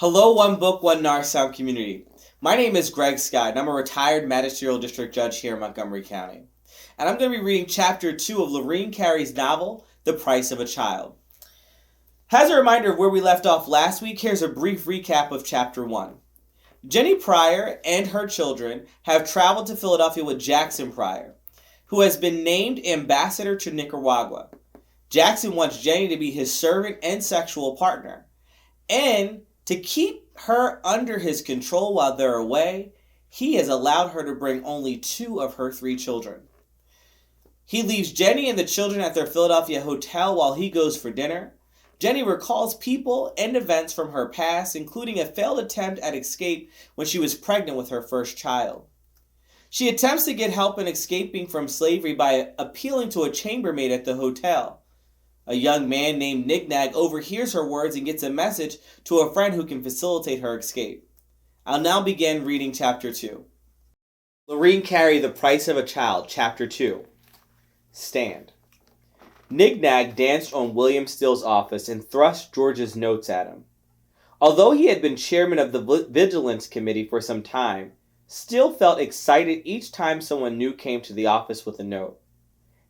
Hello, One Book, One Norristown community. My name is Greg Scott, and I'm a retired magisterial district judge here in Montgomery County. And I'm going to be reading Chapter 2 of Lorene Cary's novel, The Price of a Child. As a reminder of where we left off last week, here's a brief recap of Chapter 1. Jenny Pryor and her children have traveled to Philadelphia with Jackson Pryor, who has been named ambassador to Nicaragua. Jackson wants Jenny to be his servant and sexual partner, and to keep her under his control while they're away, he has allowed her to bring only 2 of her 3 children. He leaves Jenny and the children at their Philadelphia hotel while he goes for dinner. Jenny recalls people and events from her past, including a failed attempt at escape when she was pregnant with her first child. She attempts to get help in escaping from slavery by appealing to a chambermaid at the hotel. A young man named Nignag overhears her words and gets a message to a friend who can facilitate her escape. I'll now begin reading Chapter 2. Lorene Cary, The Price of a Child, Chapter 2. Stand. Nignag danced on William Still's office and thrust George's notes at him. Although he had been chairman of the Vigilance Committee for some time, Still felt excited each time someone new came to the office with a note.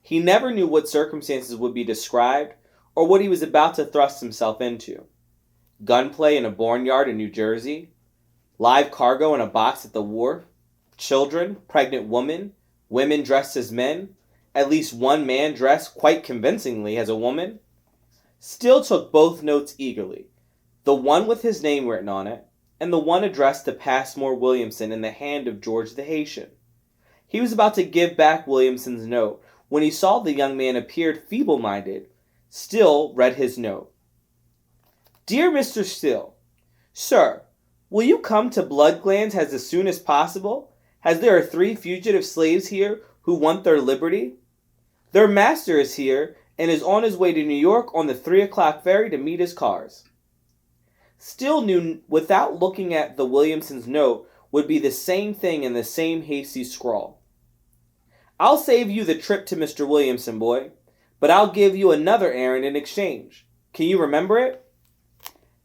He never knew what circumstances would be described or what he was about to thrust himself into. Gunplay in a barnyard in New Jersey, live cargo in a box at the wharf, children, pregnant women dressed as men, at least one man dressed quite convincingly as a woman. Still took both notes eagerly, the one with his name written on it, and the one addressed to Passmore Williamson in the hand of George the Haytian. He was about to give back Williamson's note when he saw the young man appeared feeble-minded. Still read his note. Dear Mr. Still, Sir, will you come to Bloodglands as soon as possible, as there are 3 fugitive slaves here who want their liberty? Their master is here and is on his way to New York on the 3 o'clock ferry to meet his cars. Still knew without looking at the Williamson's note would be the same thing in the same hasty scrawl. I'll save you the trip to Mr. Williamson, boy, but I'll give you another errand in exchange. Can you remember it?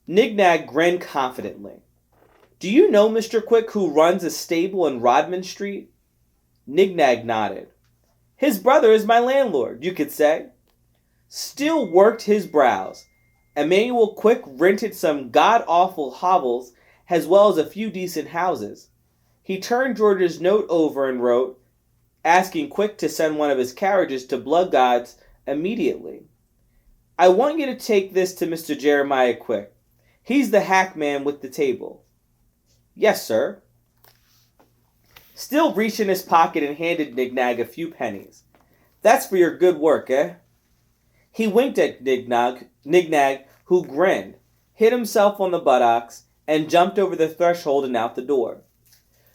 Nignag grinned confidently. Do you know Mr. Quick who runs a stable in Rodman Street? Nignag nodded. His brother is my landlord, you could say. Still worked his brows. Emmanuel Quick rented some god-awful hovels as well as a few decent houses. He turned George's note over and wrote, asking Quick to send one of his carriages to Bloodgods immediately. I want you to take this to Mr. Jeremiah Quick. He's the hackman with the table. Yes, sir. Still reached in his pocket and handed Nignag a few pennies. That's for your good work, eh? He winked at Nignag, who grinned, hit himself on the buttocks, and jumped over the threshold and out the door.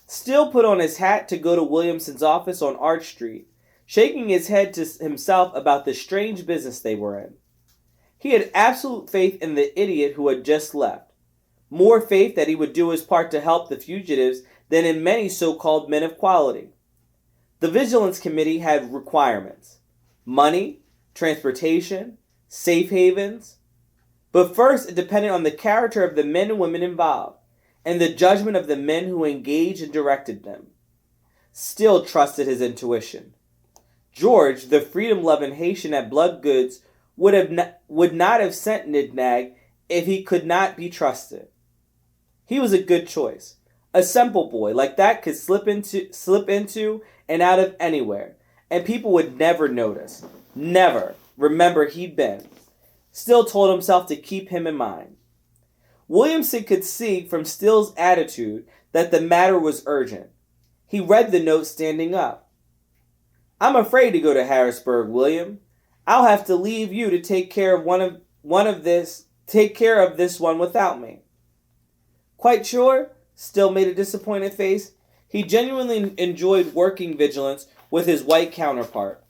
Still put on his hat to go to Williamson's office on Arch Street, shaking his head to himself about the strange business they were in. He had absolute faith in the idiot who had just left, more faith that he would do his part to help the fugitives than in many so-called men of quality. The Vigilance Committee had requirements: money, transportation, safe havens. But first it depended on the character of the men and women involved, and the judgment of the men who engaged and directed them. Still trusted his intuition. George, the freedom-loving Haitian at Bloodgods, would not have sent Nignag if he could not be trusted. He was a good choice. A simple boy like that could slip into and out of anywhere, and people would never notice, never remember he'd been. Still told himself to keep him in mind. Williamson could see from Still's attitude that the matter was urgent. He read the note standing up. I'm afraid to go to Harrisburg, William. I'll have to leave you to take care of this one without me. Quite sure? Still made a disappointed face. He genuinely enjoyed working vigilance with his white counterpart.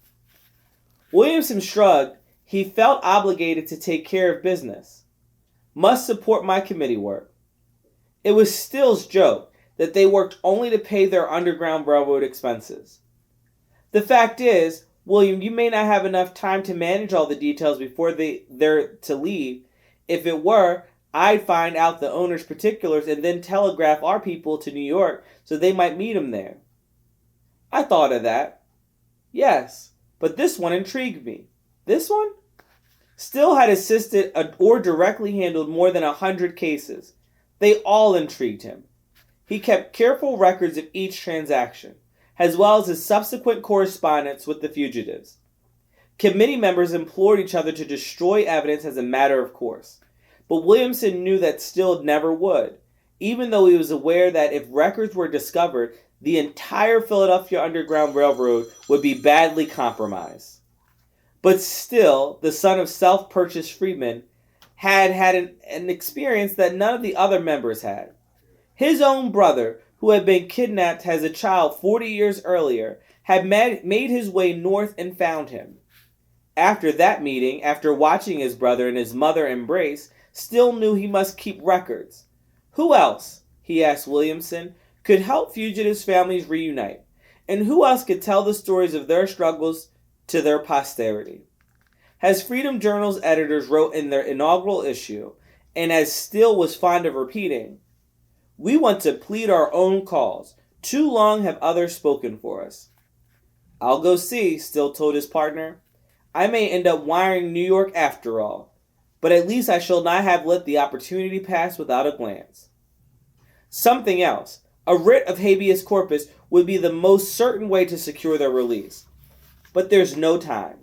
Williamson shrugged. He felt obligated to take care of business. Must support my committee work. It was Still's joke that they worked only to pay their Underground Railroad expenses. The fact is, William, you may not have enough time to manage all the details before they're to leave. If it were, I'd find out the owner's particulars and then telegraph our people to New York so they might meet him there. I thought of that. Yes, but this one intrigued me. This one? Still had assisted or directly handled more than 100 cases. They all intrigued him. He kept careful records of each transaction, as well as his subsequent correspondence with the fugitives. Committee members implored each other to destroy evidence as a matter of course, but Williamson knew that Still never would, even though he was aware that if records were discovered, the entire Philadelphia Underground Railroad would be badly compromised. But Still, the son of self-purchased freedmen, had an experience that none of the other members had. His own brother, who had been kidnapped as a child 40 years earlier, had made his way north and found him. After that meeting, after watching his brother and his mother embrace, Still knew he must keep records. Who else, he asked Williamson, could help fugitives' families reunite? And who else could tell the stories of their struggles to their posterity? As Freedom Journal's editors wrote in their inaugural issue, and as Still was fond of repeating, "We want to plead our own cause. Too long have others spoken for us." "I'll go see," Still told his partner. "I may end up wiring New York after all, but at least I shall not have let the opportunity pass without a glance." Something else, a writ of habeas corpus, would be the most certain way to secure their release. But there's no time.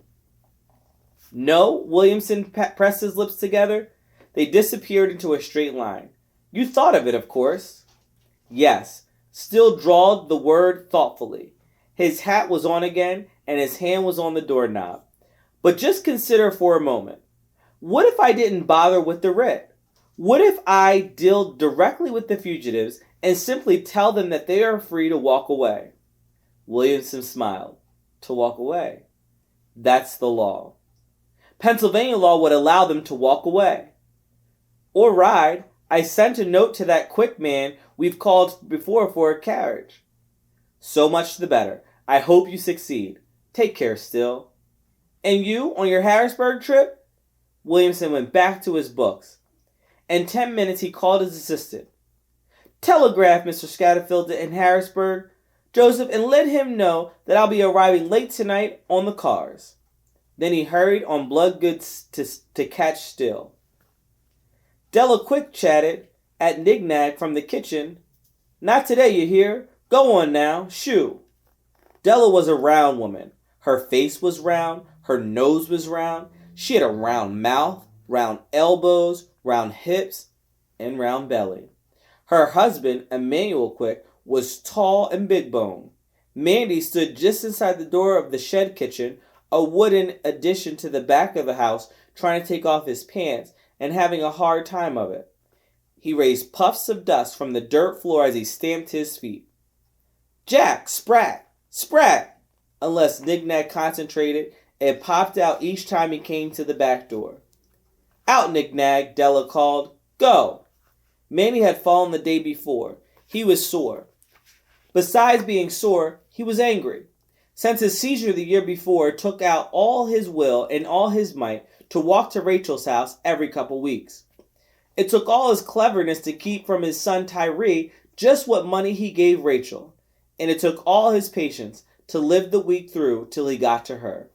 No, Williamson pressed his lips together. They disappeared into a straight line. "You thought of it, of course." "Yes." Still drawled the word thoughtfully. His hat was on again, and his hand was on the doorknob. "But just consider for a moment. What if I didn't bother with the writ? What if I deal directly with the fugitives and simply tell them that they are free to walk away?" Williamson smiled. To walk away. That's the law. Pennsylvania law would allow them to walk away. Or ride. I sent a note to that quick man we've called before for a carriage. "So much the better. I hope you succeed. Take care, Still." "And you, on your Harrisburg trip?" Williamson went back to his books. In 10 minutes he called his assistant. "Telegraph Mr. Scatterfield in Harrisburg, Joseph, and let him know that I'll be arriving late tonight on the cars." Then he hurried on blood goods to catch Still. Della Quick chatted at Nignag from the kitchen. "Not today, you hear? Go on now, shoo." Della was a round woman. Her face was round, her nose was round, she had a round mouth, round elbows, round hips, and round belly. Her husband, Emmanuel Quick, was tall and big-boned. Mandy stood just inside the door of the shed kitchen, a wooden addition to the back of the house, trying to take off his pants and having a hard time of it. He raised puffs of dust from the dirt floor as he stamped his feet. "Jack, sprat, sprat!" Unless Nignag concentrated, it popped out each time he came to the back door. "Out, Nignag," Della called. "Go." Manny had fallen the day before. He was sore. Besides being sore, he was angry. Since his seizure the year before, took out all his will and all his might to walk to Rachel's house every couple weeks. It took all his cleverness to keep from his son Tyree just what money he gave Rachel, and it took all his patience to live the week through till he got to her.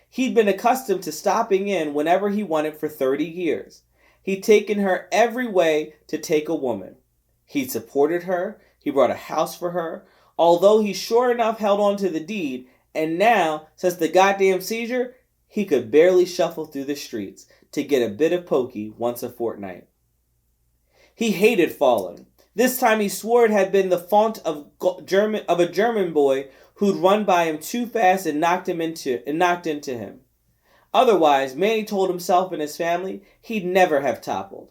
He'd been accustomed to stopping in whenever he wanted for 30 years. He'd taken her every way to take a woman. He'd supported her, he brought a house for her, although he sure enough held on to the deed, and now, since the goddamn seizure, he could barely shuffle through the streets to get a bit of pokey once a fortnight. He hated falling. This time he swore it had been the fault of a German boy who'd run by him too fast and knocked into him. Otherwise, Manny told himself and his family he'd never have toppled.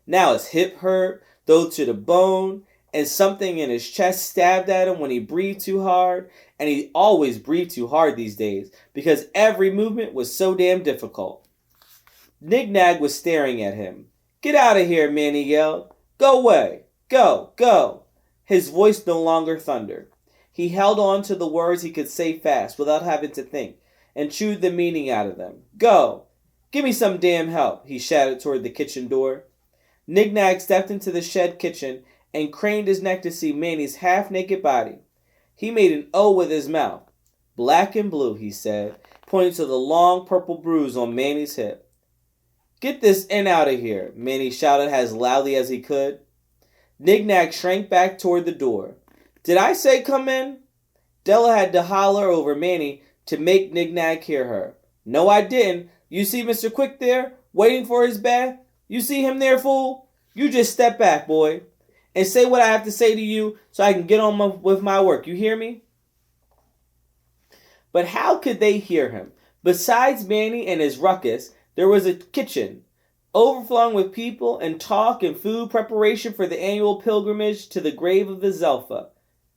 Now his hip hurt, though to the bone, and something in his chest stabbed at him when he breathed too hard, and he always breathed too hard these days because every movement was so damn difficult. Nignag was staring at him. "Get out of here," Manny yelled. "Go away. Go, go." His voice no longer thundered. He held on to the words he could say fast without having to think, and chewed the meaning out of them. "Go. Give me some damn help," he shouted toward the kitchen door. Knick-Knack stepped into the shed kitchen and craned his neck to see Manny's half-naked body. He made an O with his mouth. Black and blue, he said, pointing to the long purple bruise on Manny's hip. Get this N out of here, Manny shouted as loudly as he could. Knick-Knack shrank back toward the door. Did I say come in? Della had to holler over Manny to make Knick-Knack hear her. No, I didn't. You see Mr. Quick there, waiting for his bath? You see him there, fool? You just step back, boy, and say what I have to say to you so I can get on with my work. You hear me? But how could they hear him? Besides Manny and his ruckus, there was a kitchen, overflowing with people and talk and food preparation for the annual pilgrimage to the grave of the Zelpha.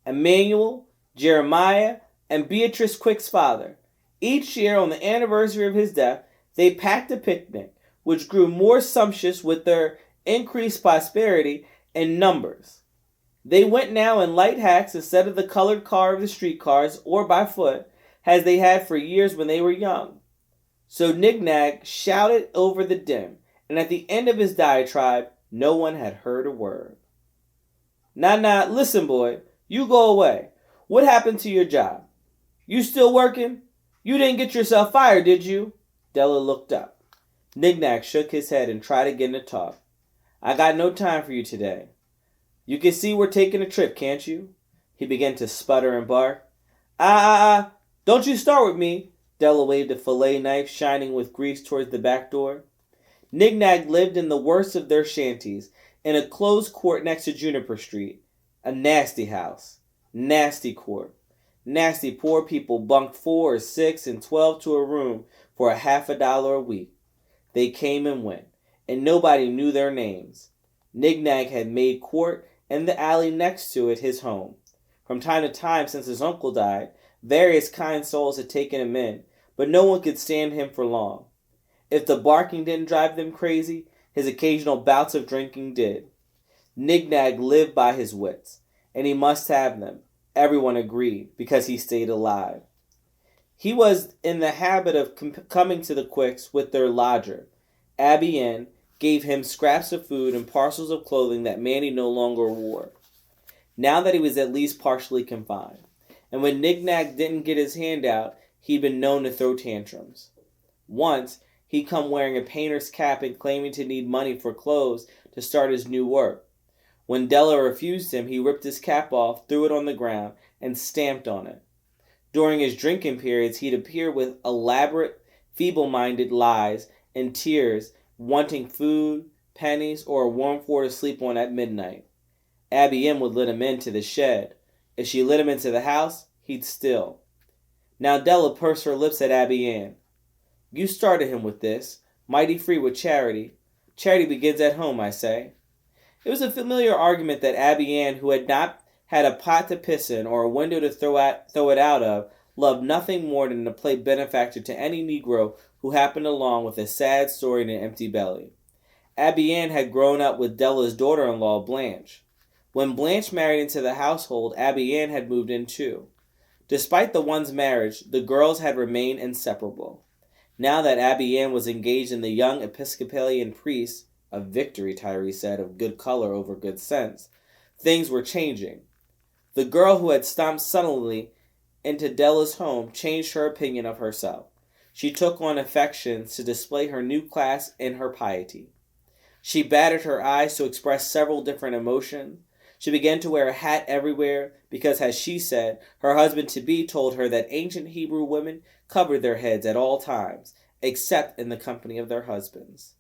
Emmanuel, Jeremiah, and Beatrice Quick's father. Each year on the anniversary of his death, they packed a picnic, which grew more sumptuous with their increased prosperity and numbers. They went now in light hacks instead of the colored car of the streetcars or by foot, as they had for years when they were young. So Knick-Knack shouted over the din, and at the end of his diatribe, no one had heard a word. Nah, listen, boy, you go away. What happened to your job? You still working? You didn't get yourself fired, did you? Della looked up. Knick-Knack shook his head and tried again to talk. I got no time for you today. You can see we're taking a trip, can't you? He began to sputter and bark. Don't you start with me. Della waved a fillet knife shining with grease towards the back door. Knick-Knack lived in the worst of their shanties, in a closed court next to Juniper Street. A nasty house. Nasty court. Nasty poor people bunked 4 or 6 and 12 to a room for $50 a week. They came and went, and nobody knew their names. Knick-Knack had made court and the alley next to it his home. From time to time since his uncle died, various kind souls had taken him in, but no one could stand him for long. If the barking didn't drive them crazy, his occasional bouts of drinking did. Knick-Knack lived by his wits, and he must have them, everyone agreed, because he stayed alive. He was in the habit of coming to the Quicks with their lodger. Abby Ann gave him scraps of food and parcels of clothing that Manny no longer wore, now that he was at least partially confined. And when Knick-Knack didn't get his hand out, he'd been known to throw tantrums. Once, he'd come wearing a painter's cap and claiming to need money for clothes to start his new work. When Della refused him, he ripped his cap off, threw it on the ground, and stamped on it. During his drinking periods, he'd appear with elaborate, feeble-minded lies and tears, wanting food, pennies, or a warm floor to sleep on at midnight. Abby M would let him into the shed. If she let him into the house, he'd still. Now Della pursed her lips at Abby Ann. You started him with this, mighty free with charity. Charity begins at home, I say. It was a familiar argument that Abby Ann, who had not had a pot to piss in or a window to throw it out of, loved nothing more than to play benefactor to any Negro who happened along with a sad story and an empty belly. Abby Ann had grown up with Della's daughter-in-law, Blanche. When Blanche married into the household, Abby Ann had moved in too. Despite the one's marriage, the girls had remained inseparable. Now that Abby Ann was engaged in the young Episcopalian priest, a victory, Tyree said, of good color over good sense, things were changing. The girl who had stomped suddenly into Della's home changed her opinion of herself. She took on affections to display her new class and her piety. She batted her eyes to express several different emotions. She began to wear a hat everywhere because, as she said, her husband-to-be told her that ancient Hebrew women covered their heads at all times, except in the company of their husbands.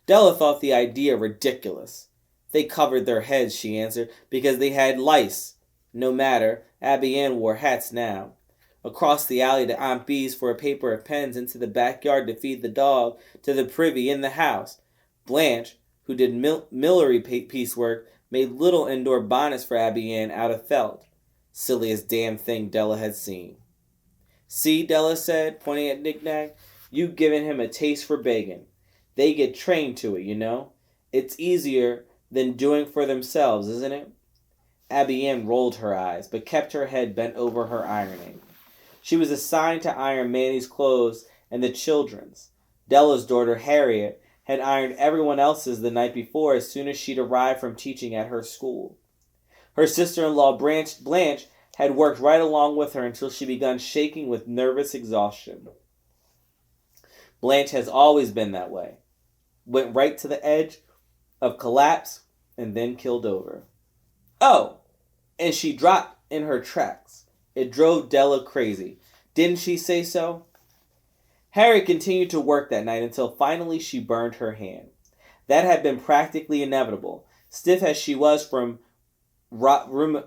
Della thought the idea ridiculous. They covered their heads, she answered, because they had lice. No matter, Abby Ann wore hats now. Across the alley to Aunt Bee's for a paper of pens, into the backyard to feed the dog, to the privy in the house. Blanche, who did millinery piecework, made little indoor bonnets for Abby Ann out of felt. Silliest damn thing Della had seen. See, Della said, pointing at Knick-Knack, you've given him a taste for begging. They get trained to it, you know. It's easier than doing for themselves, isn't it? Abby Ann rolled her eyes, but kept her head bent over her ironing. She was assigned to iron Manny's clothes and the children's. Della's daughter, Harriet, had ironed everyone else's the night before as soon as she'd arrived from teaching at her school. Her sister-in-law Blanche had worked right along with her until she began shaking with nervous exhaustion. Blanche has always been that way. Went right to the edge of collapse and then killed over. Oh, and she dropped in her tracks. It drove Della crazy. Didn't she say so? Harriet continued to work that night until finally she burned her hand. That had been practically inevitable, stiff as she was from rheumatism,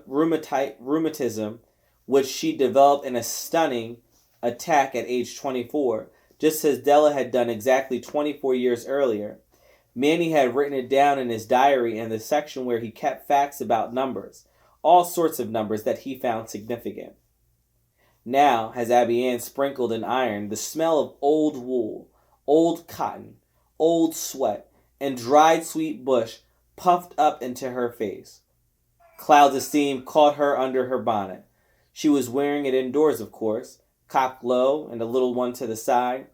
which she developed in a stunning attack at age 24, just as Della had done exactly 24 years earlier. Manny had written it down in his diary in the section where he kept facts about numbers, all sorts of numbers that he found significant. Now, as Abby Ann sprinkled and ironed, the smell of old wool, old cotton, old sweat, and dried sweet bush puffed up into her face. Clouds of steam caught her under her bonnet. She was wearing it indoors, of course, cocked low and a little one to the side,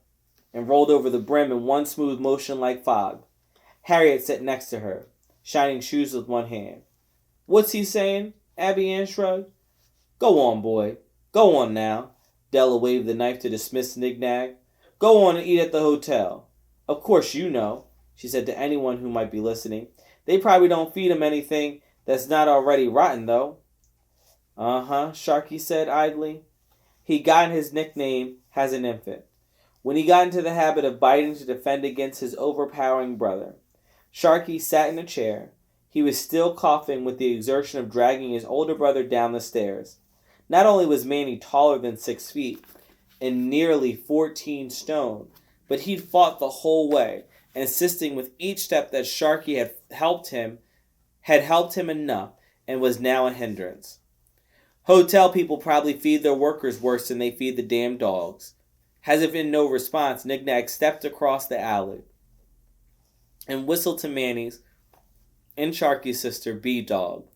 and rolled over the brim in one smooth motion like fog. Harriet sat next to her, shining shoes with one hand. "What's he saying?" Abby Ann shrugged. "Go on, boy. Go on now." Della waved the knife to dismiss Nignag. "Go on and eat at the hotel. Of course you know," she said to anyone who might be listening. "They probably don't feed him anything that's not already rotten, though." "Uh-huh," Sharky said idly. He got his nickname as an infant, when he got into the habit of biting to defend against his overpowering brother. Sharky sat in a chair. He was still coughing with the exertion of dragging his older brother down the stairs. Not only was Manny taller than 6 feet and nearly 14 stone, but he'd fought the whole way, insisting with each step that Sharky had helped him enough and was now a hindrance. Hotel people probably feed their workers worse than they feed the damn dogs. As if in no response, Nignag stepped across the alley and whistled to Manny's and Sharky's sister, B-Dog.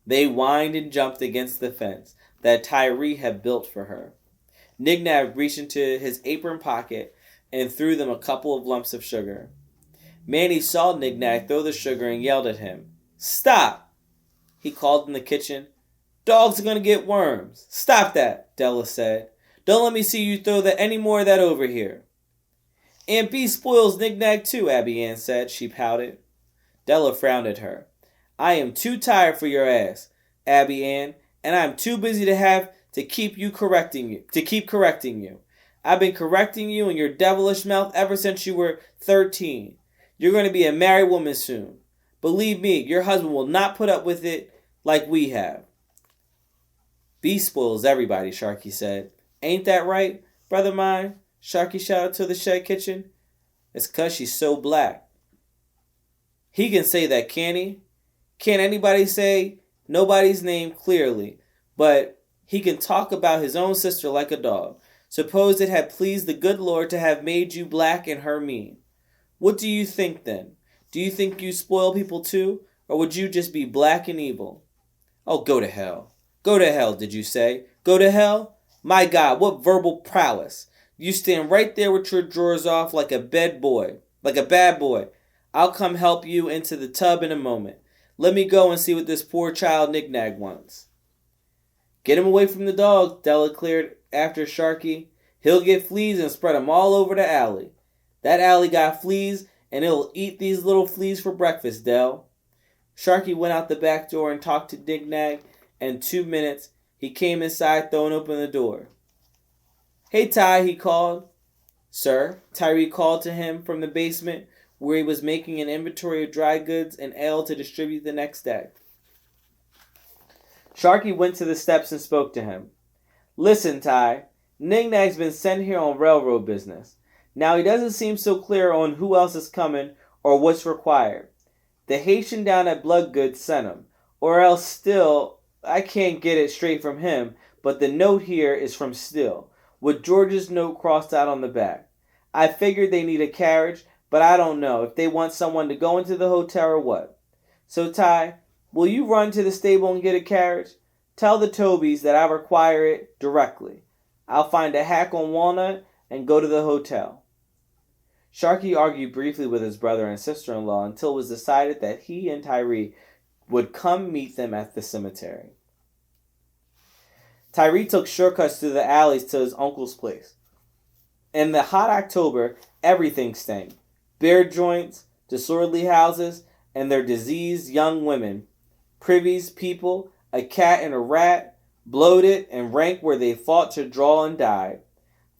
They whined and jumped against the fence that Tyree had built for her. Nignag reached into his apron pocket and threw them a couple of lumps of sugar. Manny saw Nignag throw the sugar and yelled at him. "Stop!" he called in the kitchen. "Dogs are going to get worms." "Stop that," Della said. "Don't let me see you throw any more of that over here." "Aunt B spoils Nignag too," Abby Ann said. She pouted. Della frowned at her. "I am too tired for your ass, Abby Ann, and I am too busy to keep correcting you. I've been correcting you in your devilish mouth ever since you were 13. You're going to be a married woman soon. Believe me, your husband will not put up with it like we have." "B spoils everybody," Sharky said. "Ain't that right, brother mine?" Sharky shouted to the shed kitchen. "It's 'cause she's so black." He can say that, can't he? Can't anybody say nobody's name clearly, but he can talk about his own sister like a dog. Suppose it had pleased the good Lord to have made you black and her mean. What do you think then? Do you think you spoil people too, or would you just be black and evil? Oh, go to hell. Go to hell, did you say? Go to hell? My God, what verbal prowess. You stand right there with your drawers off like a bad boy. I'll come help you into the tub in a moment. Let me go and see what this poor child Nignag wants." "Get him away from the dog," Della cleared after Sharky. "He'll get fleas and spread 'em all over the alley. That alley got fleas, and it'll eat these little fleas for breakfast, Dell." Sharky went out the back door and talked to Nignag, and in 2 minutes he came inside, throwing open the door. "Hey, Ty," he called. "Sir," Tyree called to him from the basement, where he was making an inventory of dry goods and ale to distribute the next day. Sharky went to the steps and spoke to him. "Listen, Ty, Nignag's been sent here on railroad business. Now he doesn't seem so clear on who else is coming or what's required. The Haitian down at Bloodgood sent him, or else Still, I can't get it straight from him, but the note here is from Still, with George's note crossed out on the back. I figured they need a carriage, but I don't know if they want someone to go into the hotel or what. So, Ty, will you run to the stable and get a carriage? Tell the Tobys that I require it directly. I'll find a hack on Walnut and go to the hotel." Sharky argued briefly with his brother and sister-in-law until it was decided that he and Tyree would come meet them at the cemetery. Tyree took shortcuts through the alleys to his uncle's place. In the hot October, everything stank. Beer joints, disorderly houses, and their diseased young women. Privies, people, a cat and a rat, bloated and rank where they fought to draw and died.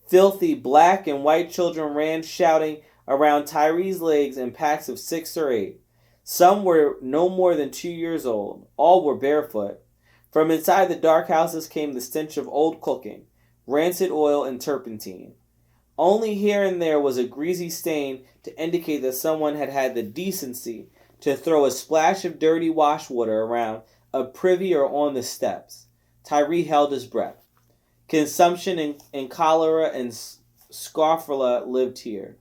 Filthy black and white children ran shouting around Tyree's legs in packs of 6 or 8. Some were no more than 2 years old. All were barefoot. From inside the dark houses came the stench of old cooking, rancid oil and turpentine. Only here and there was a greasy stain to indicate that someone had had the decency to throw a splash of dirty wash water around a privy or on the steps. Tyree held his breath. Consumption and cholera and scrofula lived here.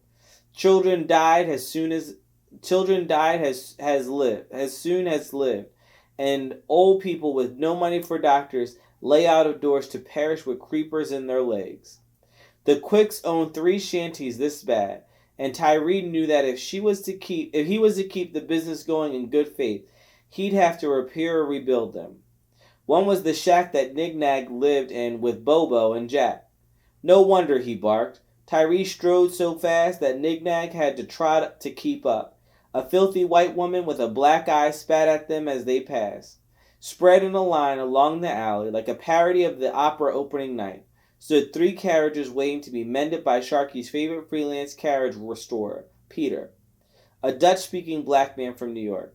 Children died as soon as lived, and old people with no money for doctors lay out of doors to perish with creepers in their legs. The Quicks owned 3 shanties this bad, and Tyree knew that if he was to keep the business going in good faith, he'd have to repair or rebuild them. One was the shack that Nignag lived in with Bobo and Jack. No wonder he barked. Tyree strode so fast that Nignag had to trot to keep up. A filthy white woman with a black eye spat at them as they passed. Spread in a line along the alley, like a parody of the opera opening night, stood 3 carriages waiting to be mended by Sharky's favorite freelance carriage restorer, Peter, a Dutch-speaking black man from New York.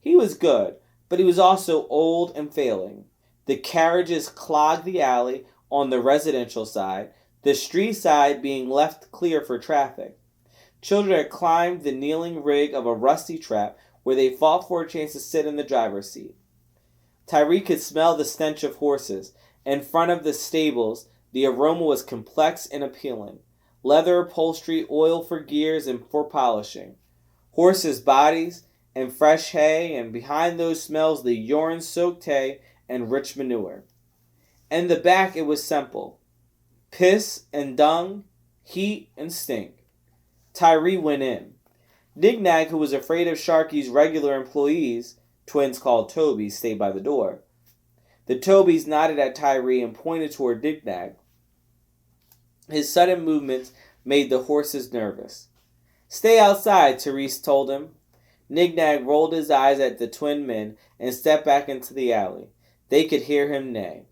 He was good, but he was also old and failing. The carriages clogged the alley on the residential side, the street side being left clear for traffic. Children had climbed the kneeling rig of a rusty trap where they fought for a chance to sit in the driver's seat. Tyree could smell the stench of horses. In front of the stables, the aroma was complex and appealing. Leather upholstery, oil for gears and for polishing. Horses' bodies and fresh hay, and behind those smells the urine-soaked hay and rich manure. In the back it was simple. Piss and dung, heat and stink. Tyree went in. Nignag, who was afraid of Sharky's regular employees, twins called Tobies, stayed by the door. The Tobies nodded at Tyree and pointed toward Nignag. His sudden movements made the horses nervous. "Stay outside," Therese told him. Nignag rolled his eyes at the twin men and stepped back into the alley. They could hear him neigh.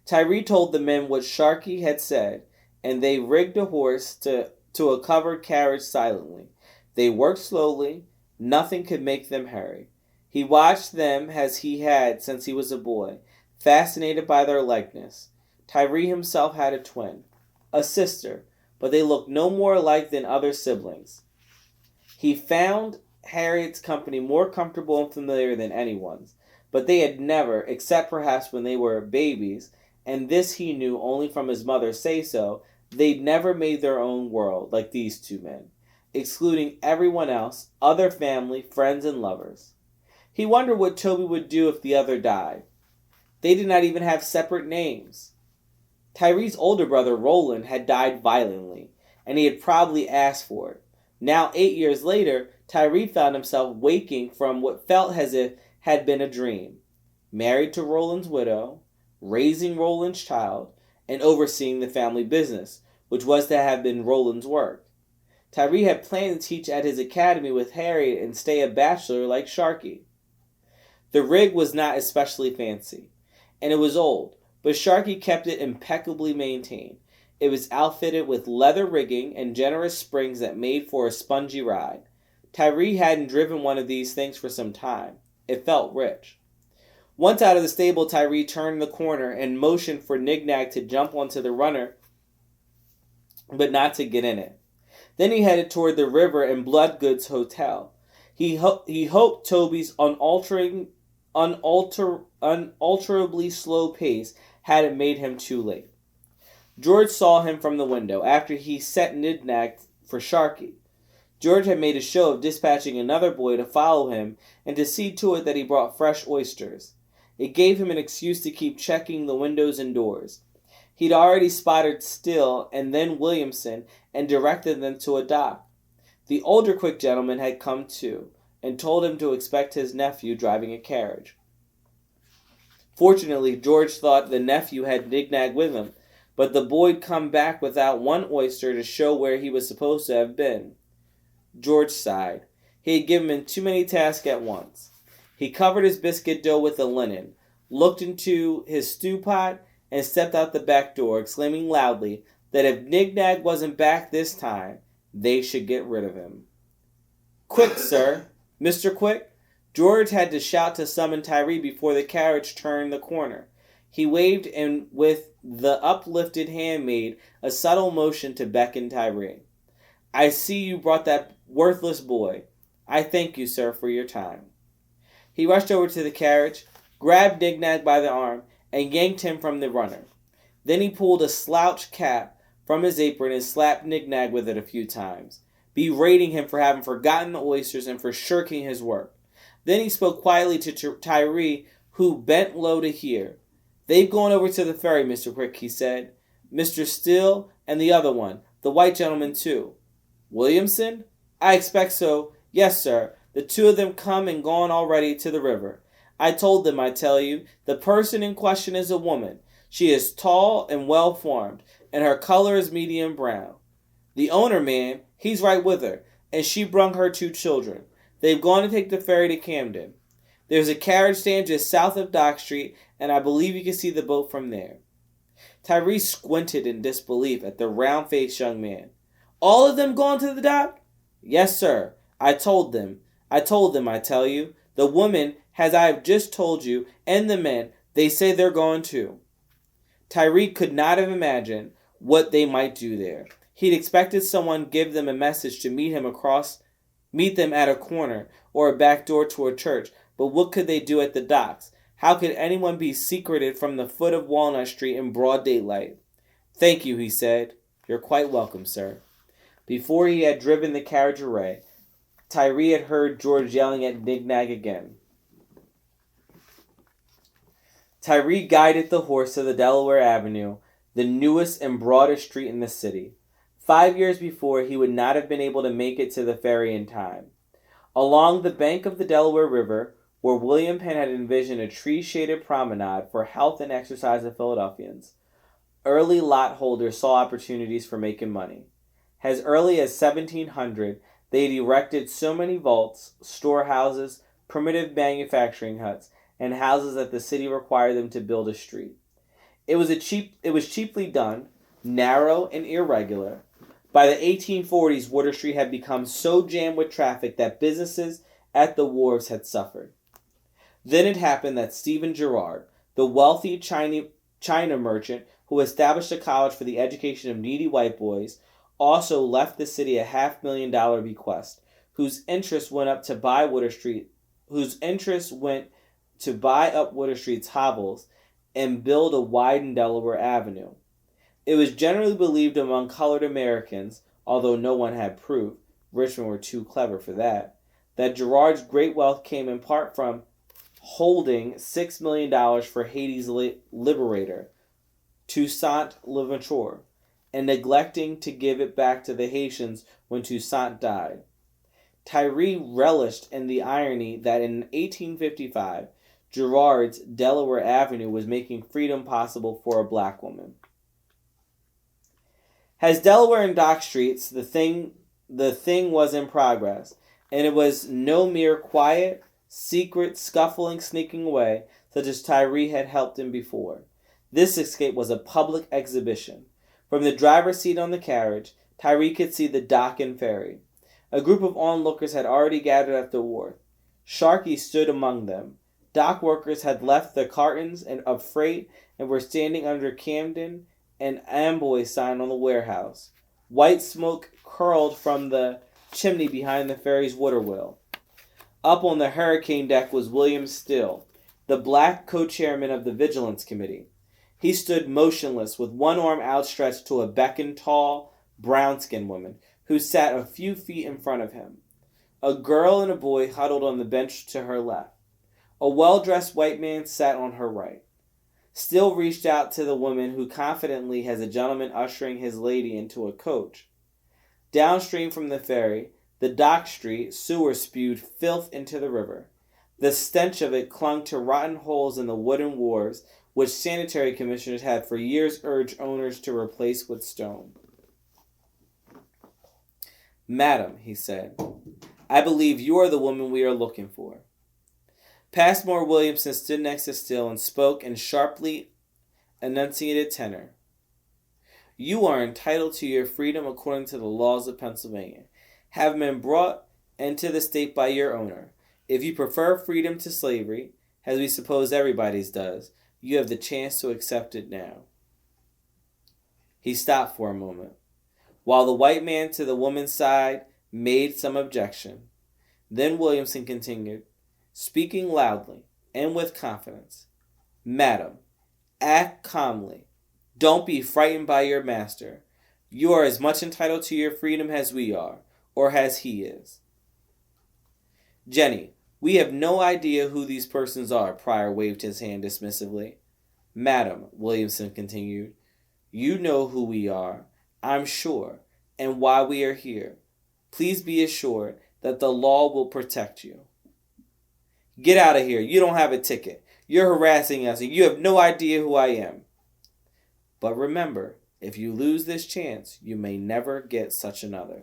Tyree told the men what Sharky had said, and they rigged a horse to a covered carriage silently. They worked slowly. Nothing could make them hurry. He watched them as he had since he was a boy, fascinated by their likeness. Tyree himself had a twin, a sister, but they looked no more alike than other siblings. He found Harriet's company more comfortable and familiar than anyone's, but they had never, except perhaps when they were babies, and this he knew only from his mother say-so, they'd never made their own world like these 2 men, excluding everyone else, other family, friends, and lovers. He wondered what Toby would do if the other died. They did not even have separate names. Tyree's older brother, Roland, had died violently, and he had probably asked for it. Now, 8 years later, Tyree found himself waking from what felt as if had been a dream. Married to Roland's widow, raising Roland's child, and overseeing the family business, which was to have been Roland's work. Tyree had planned to teach at his academy with Harriet and stay a bachelor like Sharky. The rig was not especially fancy, and it was old, but Sharky kept it impeccably maintained. It was outfitted with leather rigging and generous springs that made for a spongy ride. Tyree hadn't driven one of these things for some time. It felt rich. Once out of the stable, Tyree turned the corner and motioned for Nignag to jump onto the runner, but not to get in it. Then he headed toward the river and Bloodgood's hotel. He hoped Toby's unalterably slow pace hadn't made him too late. George saw him from the window after he set Nignag for Sharky. George had made a show of dispatching another boy to follow him and to see to it that he brought fresh oysters. It gave him an excuse to keep checking the windows and doors. He'd already spotted Still and then Williamson and directed them to a dock. The older Quick gentleman had come too, and told him to expect his nephew driving a carriage. Fortunately, George thought the nephew had Nig-Nag with him, but the boy'd come back without one oyster to show where he was supposed to have been. George sighed. He had given him too many tasks at once. He covered his biscuit dough with the linen, looked into his stew pot, and stepped out the back door, exclaiming loudly that if Nig-Nag wasn't back this time, they should get rid of him. "Quick, sir! Mr. Quick!" George had to shout to summon Tyree before the carriage turned the corner. He waved and with the uplifted hand made a subtle motion to beckon Tyree. "I see you brought that worthless boy. I thank you, sir, for your time." He rushed over to the carriage, grabbed Nig-Nag by the arm, and yanked him from the runner. Then he pulled a slouch cap from his apron and slapped Nig-Nag with it a few times, berating him for having forgotten the oysters and for shirking his work. Then he spoke quietly to Tyree, who bent low to hear. "They've gone over to the ferry, Mr. Quick," he said. "Mr. Still and the other one, the white gentleman too." "Williamson?" "I expect so. Yes, sir. The two of them come and gone already to the river. I told them, I tell you, the person in question is a woman. She is tall and well-formed, and her color is medium brown. The owner, man, he's right with her, and she brung her 2 children. They've gone to take the ferry to Camden. There's a carriage stand just south of Dock Street, and I believe you can see the boat from there." Tyree squinted in disbelief at the round-faced young man. "All of them gone to the dock?" "Yes, sir. I told them, I tell you. The woman, as I have just told you, and the men, they say they're gone too." Tyree could not have imagined what they might do there. He'd expected someone give them a message to meet them at a corner or a back door to a church, but what could they do at the docks? How could anyone be secreted from the foot of Walnut Street in broad daylight? "Thank you," he said. "You're quite welcome, sir." Before he had driven the carriage away, Tyree had heard George yelling at Nig-Nag again. Tyree guided the horse to the Delaware Avenue, the newest and broadest street in the city. 5 years before, he would not have been able to make it to the ferry in time. Along the bank of the Delaware River, where William Penn had envisioned a tree-shaded promenade for health and exercise of Philadelphians, early lot holders saw opportunities for making money. As early as 1700, they had erected so many vaults, storehouses, primitive manufacturing huts, and houses that the city required them to build a street. It was cheaply done, narrow and irregular. By the 1840s, Water Street had become so jammed with traffic that businesses at the wharves had suffered. Then it happened that Stephen Girard, the wealthy China merchant who established a college for the education of needy white boys, also left the city a $500,000 bequest, whose interest went up to buy Water Street's hovels and build a widened Delaware Avenue. It was generally believed among colored Americans, although no one had proof, Richmond were too clever for that Girard's great wealth came in part from holding $6 million for Haiti's liberator, Toussaint Louverture, and neglecting to give it back to the Haitians when Toussaint died. Tyree relished in the irony that in 1855, Girard's Delaware Avenue was making freedom possible for a black woman. As Delaware and Dock Streets, the thing was in progress, and it was no mere quiet, secret, scuffling, sneaking away, such as Tyree had helped him before. This escape was a public exhibition. From the driver's seat on the carriage, Tyree could see the dock and ferry. A group of onlookers had already gathered at the wharf. Sharkey stood among them. Dock workers had left the cartons of freight and were standing under Camden and Amboy sign on the warehouse. White smoke curled from the chimney behind the ferry's water wheel. Up on the hurricane deck was William Still, the black co-chairman of the Vigilance Committee. He stood motionless with one arm outstretched to a beckoned tall, brown-skinned woman who sat a few feet in front of him. A girl and a boy huddled on the bench to her left. A well-dressed white man sat on her right. Still reached out to the woman who confidently has a gentleman ushering his lady into a coach. Downstream from the ferry, The dock street sewer spewed filth into the river. The stench of it clung to rotten holes in the wooden wharves, which sanitary commissioners had for years urged owners to replace with stone. "Madam," he said, "I believe you are the woman we are looking for." Passmore Williamson stood next to Still and spoke in sharply enunciated tenor. "You are entitled to your freedom according to the laws of Pennsylvania, having been brought into the state by your owner. If you prefer freedom to slavery, as we suppose everybody's does, you have the chance to accept it now." He stopped for a moment, while the white man to the woman's side made some objection. Then Williamson continued, speaking loudly and with confidence, "Madam, act calmly. Don't be frightened by your master. You are as much entitled to your freedom as we are, or as he is." "Jenny, we have no idea who these persons are," Pryor waved his hand dismissively. "Madam," Williamson continued, "you know who we are, I'm sure, and why we are here. Please be assured that the law will protect you." "Get out of here. You don't have a ticket. You're harassing us, and you have no idea who I am." "But remember, if you lose this chance, you may never get such another."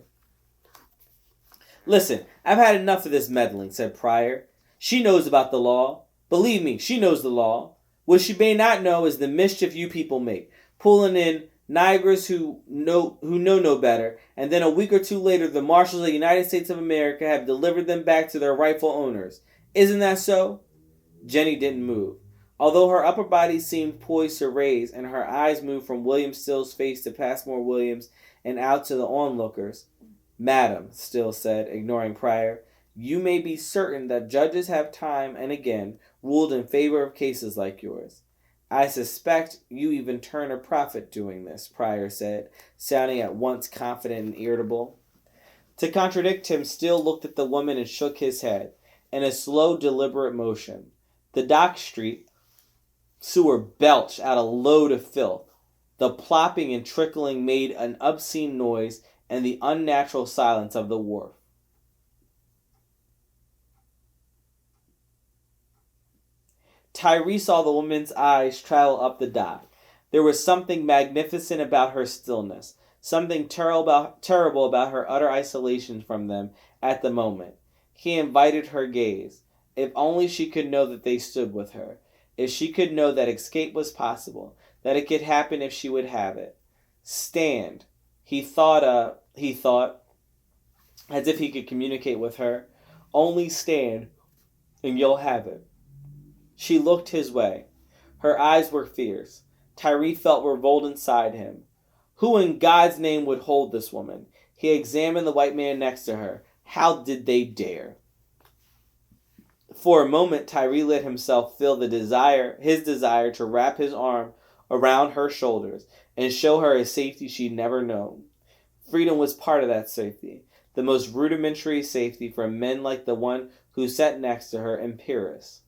"Listen, I've had enough of this meddling," said Pryor. "She knows about the law. Believe me, she knows the law. What she may not know is the mischief you people make, pulling in Niggers who know no better, and then a week or two later the marshals of the United States of America have delivered them back to their rightful owners. Isn't that so?" Jenny didn't move, although her upper body seemed poised to raise, and her eyes moved from William Still's face to Passmore Williams and out to the onlookers. "Madam," Still said, ignoring Pryor, "you may be certain that judges have time and again ruled in favor of cases like yours. I suspect you even turn a profit doing this," Pryor said, sounding at once confident and irritable. To contradict him, Still looked at the woman and shook his head, in a slow, deliberate motion. The dock street sewer belched out a load of filth. The plopping and trickling made an obscene noise in the unnatural silence of the wharf. Tyree saw the woman's eyes travel up the dock. There was something magnificent about her stillness, something terrible about her utter isolation from them at the moment. He invited her gaze. If only she could know that they stood with her. If she could know that escape was possible, that it could happen if she would have it. "Stand," he thought, as if he could communicate with her. "Only stand, and you'll have it." She looked his way. Her eyes were fierce. Tyree felt revolt inside him. Who in God's name would hold this woman? He examined the white man next to her. How did they dare? For a moment, Tyree let himself feel his desire to wrap his arm around her shoulders and show her a safety she'd never known. Freedom was part of that safety, the most rudimentary safety for men like the one who sat next to her in Paris.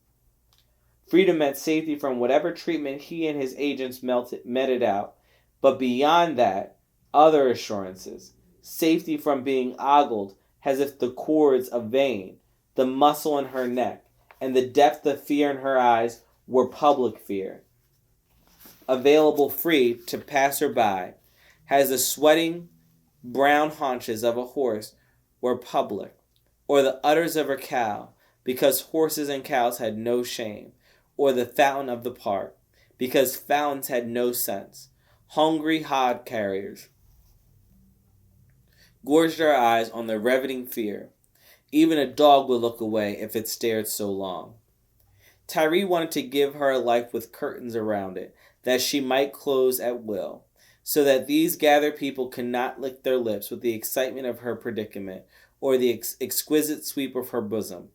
Freedom meant safety from whatever treatment he and his agents meted out, but beyond that, other assurances. Safety from being ogled as if the cords of vein, the muscle in her neck, and the depth of fear in her eyes were public fear. Available free to passer-by, as the sweating brown haunches of a horse were public, or the udders of a cow, because horses and cows had no shame, or the fountain of the park, because fountains had no sense. Hungry hod carriers gorged our eyes on the riveting fear. Even a dog would look away if it stared so long. Tyree wanted to give her a life with curtains around it, that she might close at will, so that these gathered people could not lick their lips with the excitement of her predicament, or the exquisite sweep of her bosom.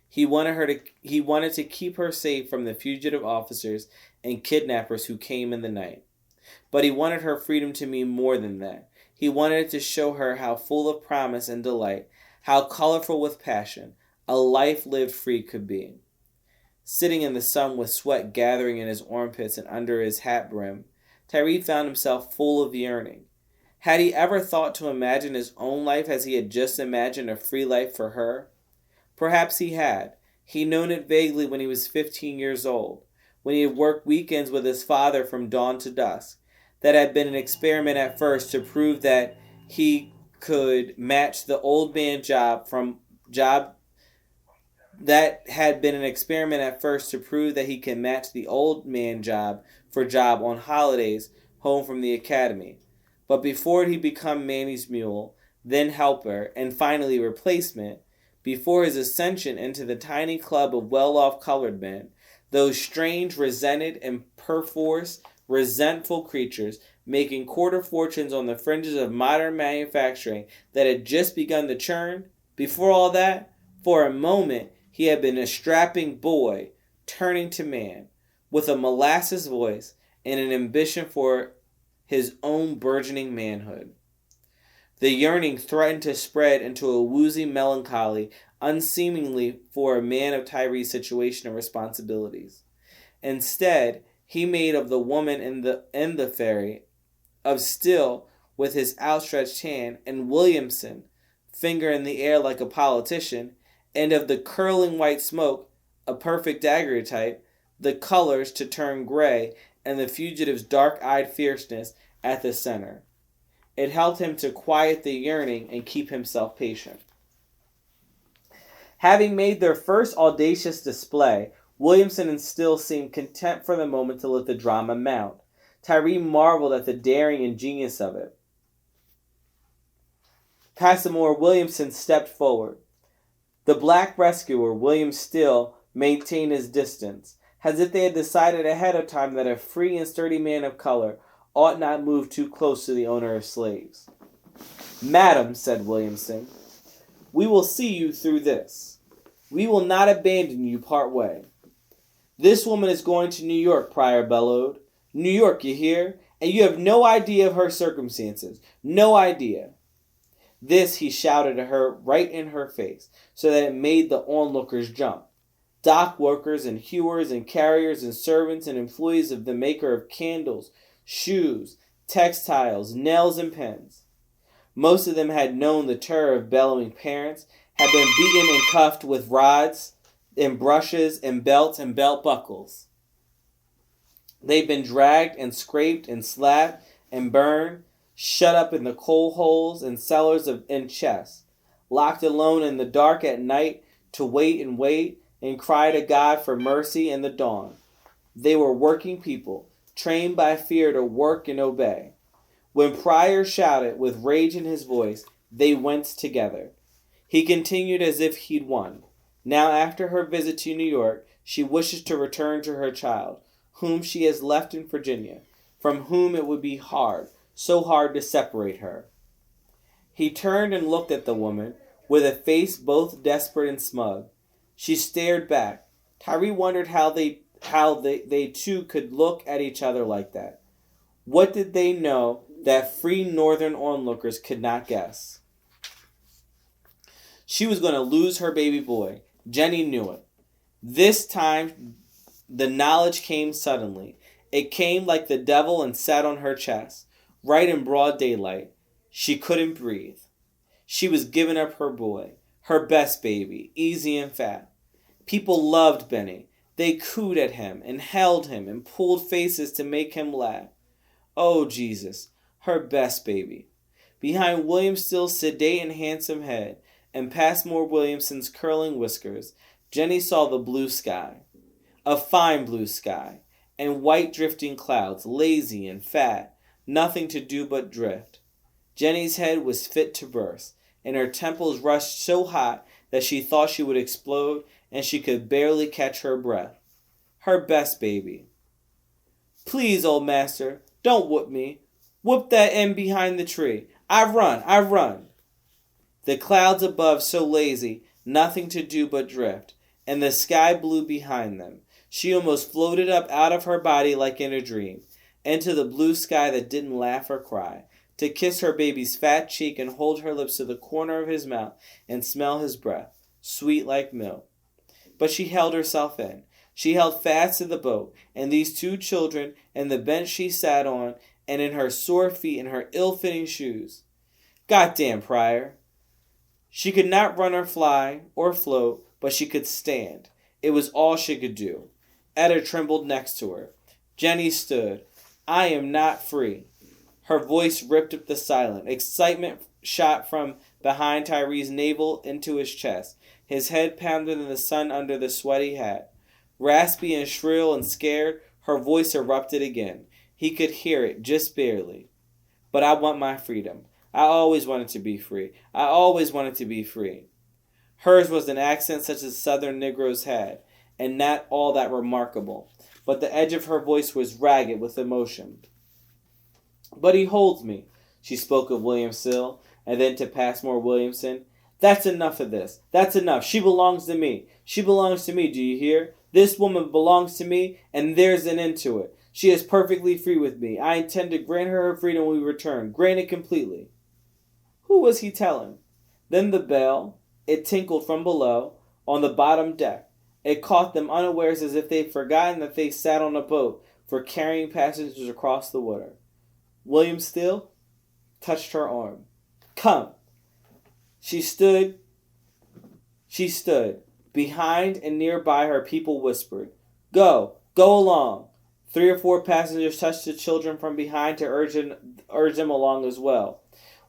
He wanted to keep her safe from the fugitive officers and kidnappers who came in the night. But he wanted her freedom to mean more than that. He wanted to show her how full of promise and delight, how colorful with passion, a life lived free could be. Sitting in the sun with sweat gathering in his armpits and under his hat brim, Tyree found himself full of yearning. Had he ever thought to imagine his own life as he had just imagined a free life for her? Perhaps he had. He'd known it vaguely when he was 15 years old, when he had worked weekends with his father from dawn to dusk. That had been an experiment at first to prove that he could match the old man job that had been an experiment at first to prove that he could match the old man job for job on holidays home from the academy. But before he'd become Manny's mule, then helper, and finally replacement, before his ascension into the tiny club of well-off colored men, those strange, resented, and perforce resentful creatures making quarter fortunes on the fringes of modern manufacturing that had just begun to churn, before all that, for a moment, he had been a strapping boy turning to man, with a molasses voice and an ambition for his own burgeoning manhood. The yearning threatened to spread into a woozy melancholy, unseemly for a man of Tyree's situation and responsibilities. Instead, he made of the woman in the ferry, of Still with his outstretched hand, and Williamson, finger in the air like a politician, and of the curling white smoke, a perfect daguerreotype, the colors to turn gray, and the fugitive's dark-eyed fierceness at the center. It helped him to quiet the yearning and keep himself patient. Having made their first audacious display, Williamson and Still seemed content for the moment to let the drama mount. Tyree marveled at the daring and genius of it. Passmore Williamson stepped forward. The black rescuer, William Still, maintained his distance, as if they had decided ahead of time that a free and sturdy man of color ought not move too close to the owner of slaves. "Madam," said Williamson, "we will see you through this. We will not abandon you part way." "This woman is going to New York," Pryor bellowed. "New York, you hear? And you have no idea of her circumstances. No idea." This he shouted at her right in her face, so that it made the onlookers jump. Dock workers and hewers and carriers and servants and employees of the maker of candles, shoes, textiles, nails, and pens. Most of them had known the terror of bellowing parents, had been beaten and cuffed with rods and brushes and belts and belt buckles. They'd been dragged and scraped and slapped and burned, shut up in the coal holes and cellars and chests, locked alone in the dark at night to wait and cry to God for mercy in the dawn. They were working people, trained by fear to work and obey. When Pryor shouted with rage in his voice, they went together. He continued as if he'd won. Now, after her visit to New York, she wishes to return to her child, whom she has left in Virginia, from whom it would be hard, so hard to separate her. He turned and looked at the woman, with a face both desperate and smug. She stared back. Tyree wondered how they two could look at each other like that. What did they know that free northern onlookers could not guess? She was going to lose her baby boy. Jenny knew it. This time, the knowledge came suddenly. It came like the devil and sat on her chest, right in broad daylight. She couldn't breathe. She was giving up her boy, her best baby, easy and fat. People loved Benny. They cooed at him and held him and pulled faces to make him laugh. Oh, Jesus, her best baby. Behind William Still's sedate and handsome head, and Passmore Williamson's curling whiskers, Jenny saw the blue sky. A fine blue sky, and white drifting clouds, lazy and fat, nothing to do but drift. Jenny's head was fit to burst, and her temples rushed so hot that she thought she would explode, and she could barely catch her breath. Her best baby. "Please, old master, don't whoop me. Whoop that end behind the tree. I run. The clouds above so lazy, nothing to do but drift, and the sky blue behind them. She almost floated up out of her body like in a dream, into the blue sky that didn't laugh or cry, to kiss her baby's fat cheek and hold her lips to the corner of his mouth and smell his breath, sweet like milk. But she held herself in. She held fast to the boat, and these two children, and the bench she sat on, and in her sore feet and her ill-fitting shoes. Goddamn Pryor. She could not run or fly or float, but she could stand. It was all she could do. Etta trembled next to her. Jenny stood. I am not free. Her voice ripped up the silence. Excitement shot from behind Tyree's navel into his chest. His head pounded in the sun under the sweaty hat. Raspy and shrill and scared, her voice erupted again. He could hear it, just barely. But I want my freedom. I always wanted to be free. I always wanted to be free. Hers was an accent such as Southern Negroes had, and not all that remarkable, but the edge of her voice was ragged with emotion. But he holds me, she spoke of William Sill, and then to Passmore Williamson. That's enough of this. That's enough. She belongs to me. She belongs to me, do you hear? This woman belongs to me, and there's an end to it. She is perfectly free with me. I intend to grant her freedom when we return. Grant it completely. Who was he telling? Then the bell. It tinkled from below, on the bottom deck. It caught them unawares as if they'd forgotten that they sat on a boat for carrying passengers across the water. William Still touched her arm. Come. She stood. Behind and nearby her people whispered, Go along. 3 or 4 passengers touched the children from behind to urge them along as well.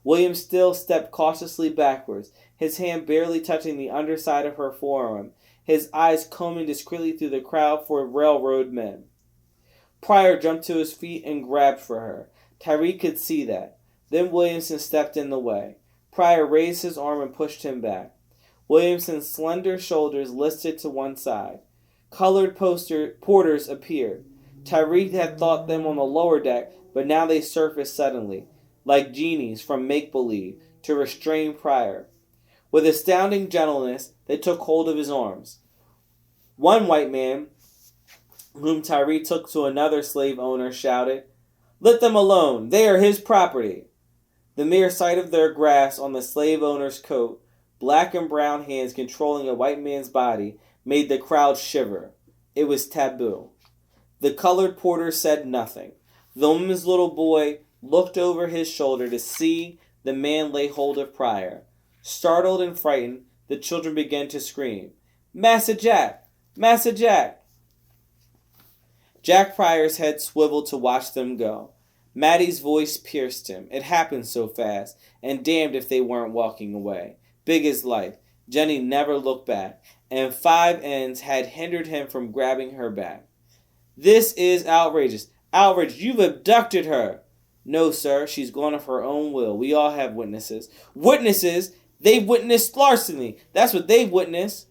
William Still stepped cautiously backwards, his hand barely touching the underside of her forearm, his eyes combing discreetly through the crowd for railroad men. Pryor jumped to his feet and grabbed for her. Tyree could see that. Then Williamson stepped in the way. Pryor raised his arm and pushed him back. Williamson's slender shoulders listed to one side. Colored porters appeared. Tyree had thought them on the lower deck, but now they surfaced suddenly, like genies from make-believe, to restrain Pryor. With astounding gentleness, they took hold of his arms. One white man, whom Tyree took to another slave owner, shouted, Let them alone! They are his property! The mere sight of their grasp on the slave owner's coat, black and brown hands controlling a white man's body, made the crowd shiver. It was taboo. The colored porter said nothing. The woman's little boy looked over his shoulder to see the man lay hold of Pryor. Startled and frightened, the children began to scream, Massa Jack! Massa Jack! Jack Pryor's head swiveled to watch them go. Maddie's voice pierced him. It happened so fast, and damned if they weren't walking away. Big as life. Jenny never looked back, and 5 ends had hindered him from grabbing her back. This is outrageous. Outrage, you've abducted her. No, sir, she's gone of her own will. We all have witnesses. Witnesses? They've witnessed larceny. That's what they've witnessed.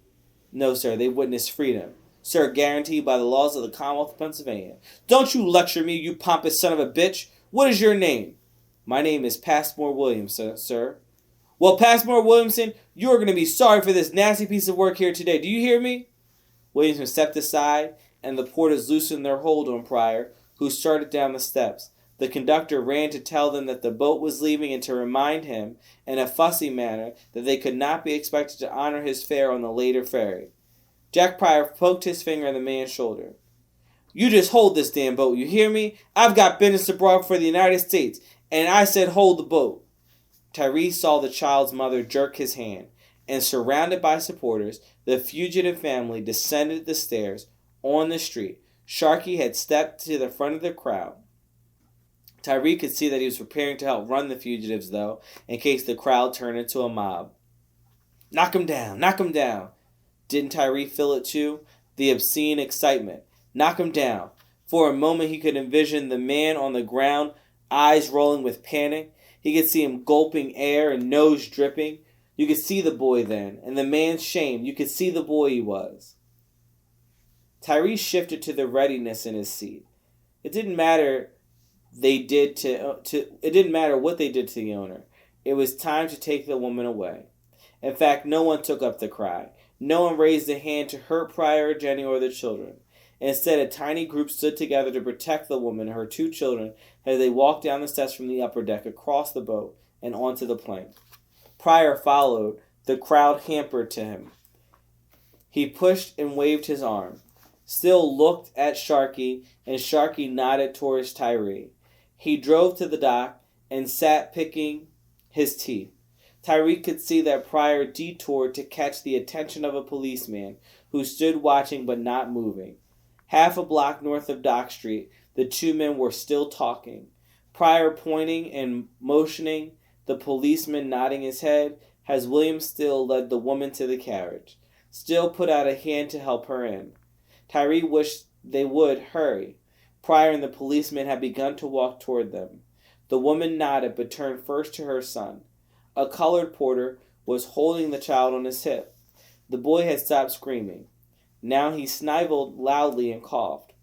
No, sir, they've witnessed freedom. Sir, guaranteed by the laws of the Commonwealth of Pennsylvania. Don't you lecture me, you pompous son of a bitch. What is your name? My name is Passmore Williamson, sir. Well, Passmore Williamson, you're going to be sorry for this nasty piece of work here today. Do you hear me? Williamson stepped aside, and the porters loosened their hold on Pryor, who started down the steps. The conductor ran to tell them that the boat was leaving and to remind him, in a fussy manner, that they could not be expected to honor his fare on the later ferry. Jack Pryor poked his finger on the man's shoulder. You just hold this damn boat, you hear me? I've got business abroad for the United States, and I said hold the boat. Tyree saw the child's mother jerk his hand, and surrounded by supporters, the fugitive family descended the stairs on the street. Sharkey had stepped to the front of the crowd. Tyree could see that he was preparing to help run the fugitives, though, in case the crowd turned into a mob. Knock him down! Knock him down! Didn't Tyree feel it too? The obscene excitement. Knock him down. For a moment he could envision the man on the ground, eyes rolling with panic. He could see him gulping air and nose dripping. You could see the boy then, and the man's shame. You could see the boy he was. Tyree shifted to the readiness in his seat. It didn't matter what they did to the owner. It was time to take the woman away. In fact, no one took up the cry. No one raised a hand to hurt Pryor, Jenny, or the children. Instead, a tiny group stood together to protect the woman and her 2 children as they walked down the steps from the upper deck, across the boat, and onto the plank. Pryor followed, the crowd hampered to him. He pushed and waved his arm. Still looked at Sharkey, and Sharkey nodded towards Tyree. He drove to the dock and sat picking his teeth. Tyree could see that Pryor detoured to catch the attention of a policeman who stood watching but not moving. Half a block north of Dock Street, the two men were still talking. Pryor pointing and motioning, the policeman nodding his head, as William Still led the woman to the carriage. Still put out a hand to help her in. Tyree wished they would hurry. Pryor and the policeman had begun to walk toward them. The woman nodded but turned first to her son. A colored porter was holding the child on his hip. The boy had stopped screaming. Now he sniveled loudly and coughed.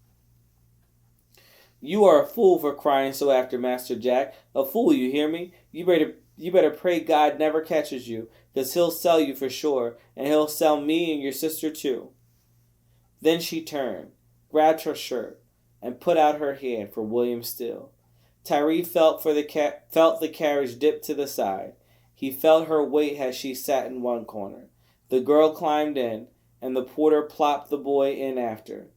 "You are a fool for crying so after Master Jack. A fool, you hear me? You better pray God never catches you, 'cause he'll sell you for sure, and he'll sell me and your sister too." Then she turned, grabbed her shirt, and put out her hand for William Still. Tyree felt the carriage dip to the side. He felt her weight as she sat in one corner. The girl climbed in, and the porter plopped the boy in after.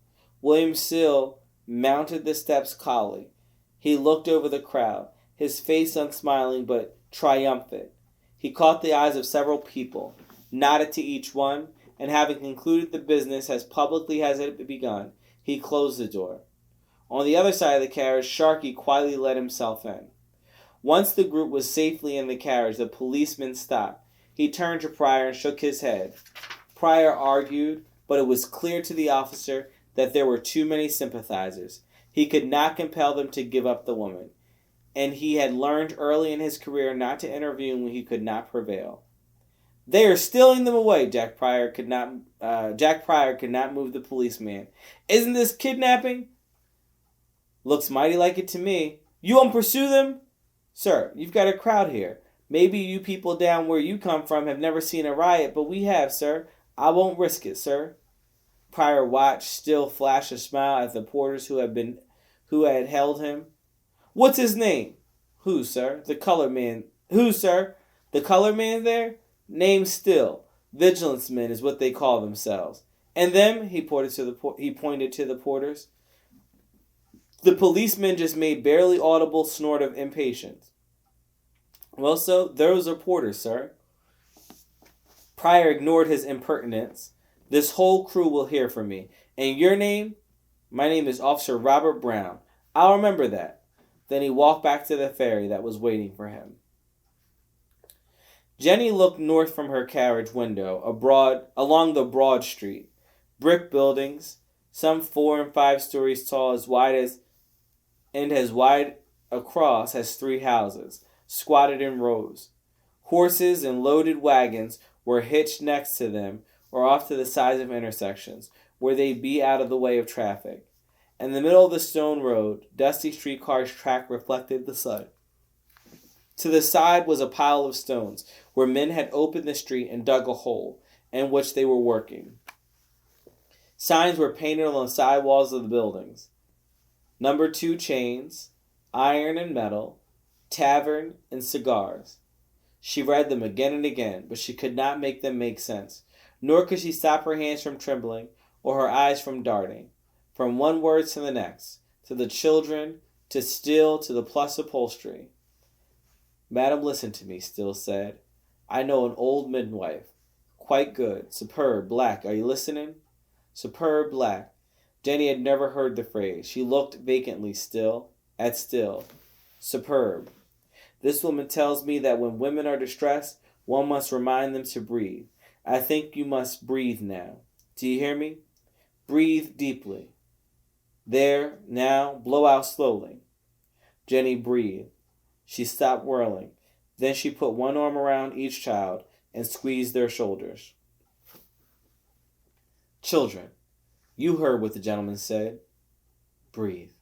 William Still mounted the steps calmly. He looked over the crowd, his face unsmiling but triumphant. He caught the eyes of several people, nodded to each one, and having concluded the business as publicly as it had begun, he closed the door. On the other side of the carriage, Sharkey quietly let himself in. Once the group was safely in the carriage, the policeman stopped. He turned to Pryor and shook his head. Pryor argued, but it was clear to the officer that there were too many sympathizers. He could not compel them to give up the woman, and he had learned early in his career not to intervene when he could not prevail. "They are stealing them away." Jack Pryor could not move the policeman. "Isn't this kidnapping?" "Looks mighty like it to me." "You won't pursue them?" "Sir, you've got a crowd here. Maybe you people down where you come from have never seen a riot, but we have, sir. I won't risk it, sir." Pryor watched Still flash a smile at the porters who had held him. "What's his name?" "Who, sir?" "The colored man." "Who, sir?" "The colored man there?" "Name's Still. Vigilance men is what they call themselves." "And them?" He pointed to the porters. The policeman just made barely audible snort of impatience. "Well, so those are porters, sir." Pryor ignored his impertinence. "This whole crew will hear from me. And your name?" "My name is Officer Robert Brown." "I'll remember that." Then he walked back to the ferry that was waiting for him. Jenny looked north from her carriage window, along the broad street. Brick buildings, some 4 and 5 stories tall, as wide across as 3 houses, squatted in rows. Horses and loaded wagons were hitched next to them or off to the sides of intersections, where they'd be out of the way of traffic. In the middle of the stone road, dusty streetcars' track reflected the sun. To the side was a pile of stones, where men had opened the street and dug a hole, in which they were working. Signs were painted on the side walls of the buildings. Number 2 chains, iron and metal, tavern, and cigars. She read them again and again, but she could not make them make sense, nor could she stop her hands from trembling or her eyes from darting, from one word to the next, to the children, to Still, to the plush upholstery. "Madam, listen to me," Still said. "I know an old midwife. Quite good. Superb. Black. Are you listening?" Superb black. Jenny had never heard the phrase. She looked vacantly at Still. Superb. "This woman tells me that when women are distressed, one must remind them to breathe. I think you must breathe now. Do you hear me? Breathe deeply. There, now, blow out slowly." Jenny breathed. She stopped whirling. Then she put one arm around each child and squeezed their shoulders. "Children, you heard what the gentleman said. Breathe."